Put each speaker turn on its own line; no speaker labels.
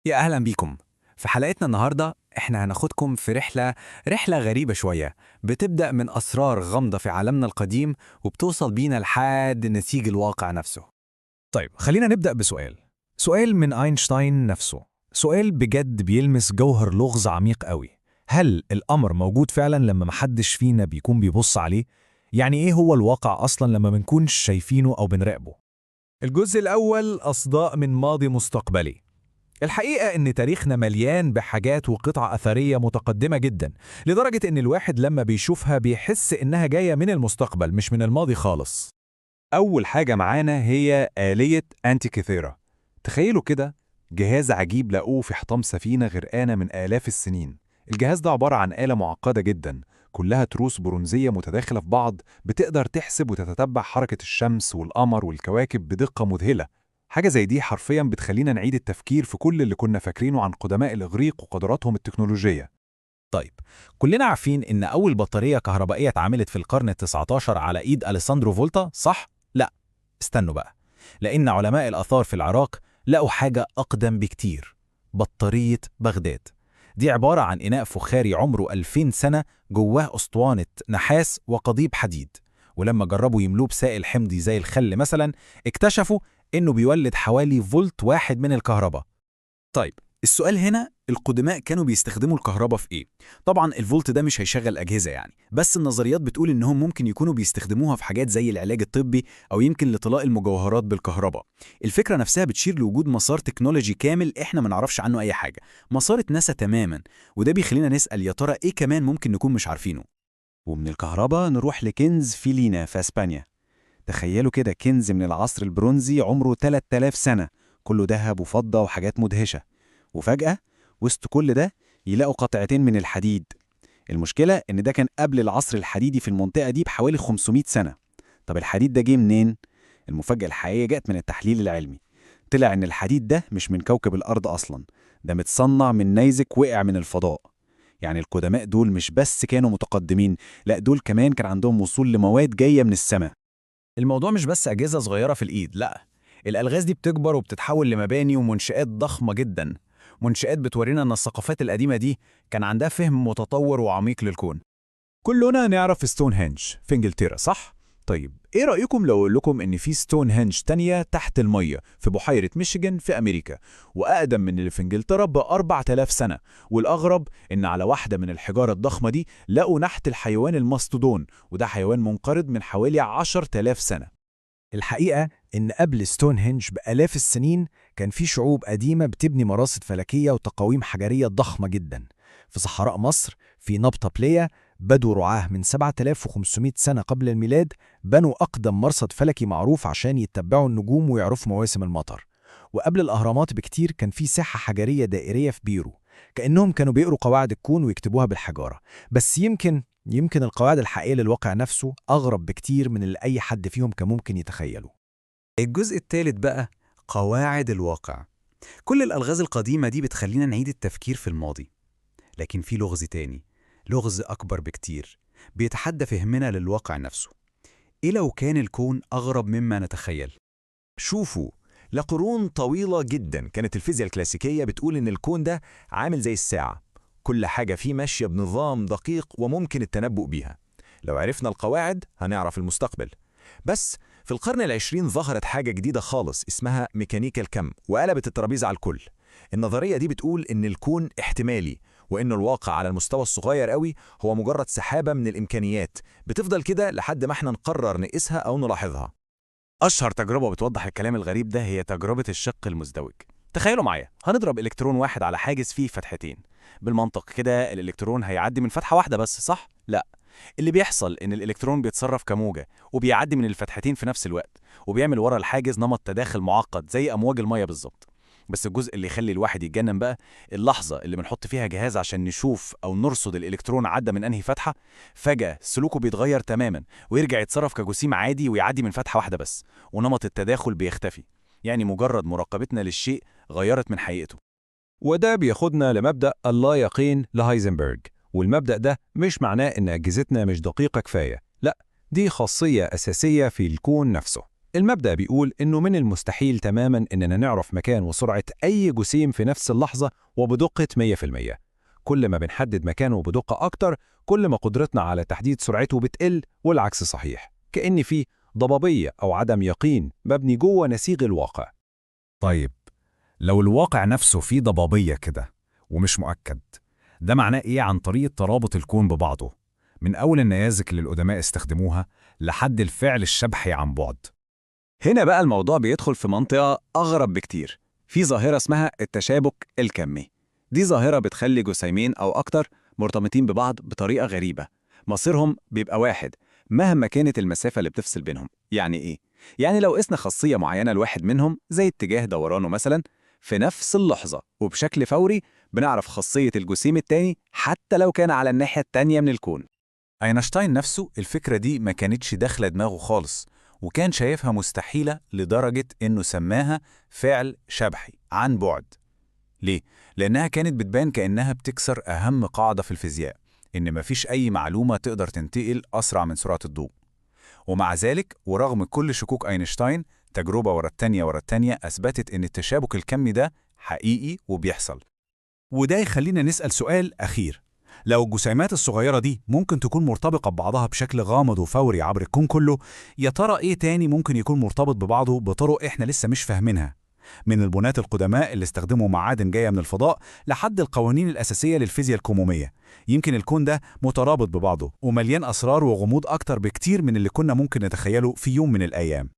يا أهلا بيكم. في حلقتنا النهاردة احنا هناخدكم في رحلة غريبة شوية، بتبدأ من أسرار غامضة في عالمنا القديم وبتوصل بينا لحد نسيج الواقع نفسه.
طيب خلينا نبدأ سؤال من أينشتاين نفسه. سؤال بجد بيلمس جوهر لغز عميق قوي. هل الأمر موجود فعلا لما محدش فينا بيكون بيبص عليه؟ يعني إيه هو الواقع أصلا لما منكونش شايفينه أو بنراقبه؟ الجزء الأول أصداء من ماضي مستقبلي. الحقيقة إن تاريخنا مليان بحاجات وقطع أثرية متقدمة جدا، لدرجة إن الواحد لما بيشوفها بيحس إنها جاية من المستقبل مش من الماضي خالص.
أول حاجة معانا هي آلية أنتيكيثيرا. تخيلوا كده، جهاز عجيب لقوه في حطام سفينة غرقانة من آلاف السنين. الجهاز ده عبارة عن آلة معقدة جدا، كلها تروس برونزية متداخلة في بعض، بتقدر تحسب وتتتبع حركة الشمس والقمر والكواكب بدقة مذهلة. حاجة زي دي حرفيا بتخلينا نعيد التفكير في كل اللي كنا فاكرينه عن قدماء الإغريق وقدراتهم التكنولوجية.
طيب، كلنا عارفين إن أول بطارية كهربائية اتعملت في القرن ال19 على إيد أليساندرو فولتا، صح؟ لا، استنوا بقى، لأن علماء الآثار في العراق لقوا حاجة أقدم بكتير: بطارية بغداد. دي عبارة عن إناء فخاري عمره 2000 سنة، جواه أسطوانة نحاس وقضيب حديد، ولما جربوا يملوه بسائل حمضي زي الخل مثلا، اكتشفوا إنه بيولد حوالي فولت واحد من الكهرباء.
طيب، السؤال هنا، القدماء كانوا بيستخدموا الكهرباء في ايه؟ طبعا الفولت ده مش هيشغل أجهزة يعني، بس النظريات بتقول انهم ممكن يكونوا بيستخدموها في حاجات زي العلاج الطبي او يمكن لطلاء المجوهرات بالكهرباء. الفكرة نفسها بتشير لوجود مسار تكنولوجي كامل احنا ما نعرفش عنه اي حاجة، مسار اتنسى تماما. وده بيخلينا نسأل يا ترى ايه كمان ممكن نكون مش عارفينه.
ومن الكهرباء نروح لكنز في لينا في اسبانيا. تخيلوا كده، كنز من العصر البرونزي عمره 3000 سنة، كله ذهب وفضة وحاجات مدهشة. وفجأة وسط كل ده يلاقوا قطعتين من الحديد. المشكلة إن ده كان قبل العصر الحديدي في المنطقة دي بحوالي 500 سنة. طب الحديد ده جه منين؟ المفاجأة الحقيقية جت من التحليل العلمي. طلع إن الحديد ده مش من كوكب الأرض أصلا، ده متصنع من نيزك وقع من الفضاء. يعني القدماء دول مش بس كانوا متقدمين، لا دول كمان كان عندهم وصول لمواد جاية من السماء.
الموضوع مش بس أجهزة صغيرة في الإيد، لا، الألغاز دي بتكبر وبتتحول لمباني ومنشآت ضخمة جدا. منشآت بتورينا أن الثقافات القديمة دي كان عندها فهم متطور وعميق للكون. كلنا نعرف ستون هنج في إنجلترا، صح؟ طيب، إيه رأيكم لو أقول لكم إن في ستون هنج تانية تحت المية في بحيرة ميشيغان في أمريكا، وأقدم من اللي في إنجلترا ب4000 سنة؟ والأغرب إن على واحدة من الحجارة الضخمة دي لقوا نحت الحيوان الماستودون، وده حيوان منقرض من حوالي 10000 سنة. الحقيقة إن قبل ستون هنج بآلاف السنين كان في شعوب قديمة بتبني مراصد فلكية وتقاويم حجرية ضخمة جدا. في صحراء مصر، في نبطة بلية، بدو رعاه من 7500 سنة قبل الميلاد بنوا أقدم مرصد فلكي معروف عشان يتبعوا النجوم ويعرفوا مواسم المطر. وقبل الأهرامات بكتير كان في ساحة حجرية دائرية في بيرو، كأنهم كانوا بيقروا قواعد الكون ويكتبوها بالحجارة. بس يمكن القواعد الحقيقية للواقع نفسه أغرب بكتير من اللي أي حد فيهم كان ممكن يتخيله.
الجزء الثالث بقى، قواعد الواقع. كل الألغاز القديمة دي بتخلينا نعيد التفكير في الماضي، لكن في لغز تاني، لغز أكبر بكتير، بيتحدى فهمنا للواقع نفسه. إيه لو كان الكون أغرب مما نتخيل؟
شوفوا، لقرون طويلة جدا كانت الفيزياء الكلاسيكية بتقول إن الكون ده عامل زي الساعة، كل حاجة فيه ماشية بنظام دقيق وممكن التنبؤ بيها. لو عرفنا القواعد هنعرف المستقبل. بس في القرن العشرين ظهرت حاجة جديدة خالص اسمها ميكانيكا الكم، وقلبت الترابيزة على الكل. النظرية دي بتقول إن الكون احتمالي، وإن الواقع على المستوى الصغير قوي هو مجرد سحابة من الإمكانيات، بتفضل كده لحد ما احنا نقرر نقيسها أو نلاحظها.
أشهر تجربة بتوضح الكلام الغريب ده هي تجربة الشق المزدوج. تخيلوا معايا، هنضرب إلكترون واحد على حاجز فيه فتحتين. بالمنطق كده الإلكترون هيعدي من فتحة واحدة بس، صح؟ لا، اللي بيحصل إن الإلكترون بيتصرف كموجة وبيعدي من الفتحتين في نفس الوقت، وبيعمل ورا الحاجز نمط تداخل معقد زي أمواج المية بالظبط. بس الجزء اللي يخلي الواحد يتجنن بقى، اللحظة اللي بنحط فيها جهاز عشان نشوف أو نرصد الإلكترون عدى من أنهي فتحة، فجأة سلوكه بيتغير تماما ويرجع يتصرف كجسيم عادي ويعدي من فتحة واحدة بس، ونمط التداخل بيختفي. يعني مجرد مراقبتنا للشيء غيرت من حقيقته.
وده بياخدنا لمبدأ اللا يقين لهايزنبرج. والمبدأ ده مش معناه إن أجهزتنا مش دقيقة كفاية، لا، دي خاصية أساسية في الكون نفسه،
المبدأ بيقول إنه من المستحيل تماماً إننا نعرف مكان وسرعة أي جسيم في نفس اللحظة وبدقة 100%. كل ما بنحدد مكانه بدقة أكتر، كل ما قدرتنا على تحديد سرعته بتقل، والعكس صحيح، كأن في ضبابية أو عدم يقين مبني جوه نسيج الواقع.
طيب، لو الواقع نفسه فيه ضبابية كده ومش مؤكد، ده معناه إيه عن طريقة ترابط الكون ببعضه؟ من أول النيازك اللي القدماء استخدموها لحد الفعل الشبحي عن بعد.
هنا بقى الموضوع بيدخل في منطقة أغرب بكتير. في ظاهرة اسمها التشابك الكمي. دي ظاهرة بتخلي جسيمين أو أكتر مرتبطين ببعض بطريقة غريبة، مصيرهم بيبقى واحد مهما كانت المسافة اللي بتفصل بينهم. يعني إيه؟ يعني لو قسنا خاصية معينة لواحد منهم زي اتجاه دورانه مثلا، في نفس اللحظة وبشكل فوري بنعرف خاصية الجسيم التاني حتى لو كان على الناحية التانية من الكون.
أينشتاين نفسه الفكرة دي ما كانتش داخلة دماغه خالص، وكان شايفها مستحيلة لدرجة إنه سماها فعل شبحي عن بعد. ليه؟ لأنها كانت بتبان كأنها بتكسر أهم قاعدة في الفيزياء، إن مفيش أي معلومة تقدر تنتقل أسرع من سرعة الضوء. ومع ذلك، ورغم كل شكوك أينشتاين، تجربة ورا التانية ورا التانية أثبتت إن التشابك الكمي ده حقيقي وبيحصل.
وده يخلينا نسأل سؤال أخير: لو الجسيمات الصغيرة دي ممكن تكون مرتبطة ببعضها بشكل غامض وفوري عبر الكون كله، يا ترى إيه تاني ممكن يكون مرتبط ببعضه بطرق إحنا لسه مش فاهمينها؟ من البنات القدماء اللي استخدموا معادن جاية من الفضاء لحد القوانين الأساسية للفيزياء الكمومية، يمكن الكون ده مترابط ببعضه ومليان أسرار وغموض أكتر بكتير من اللي كنا ممكن نتخيله في يوم من الأيام.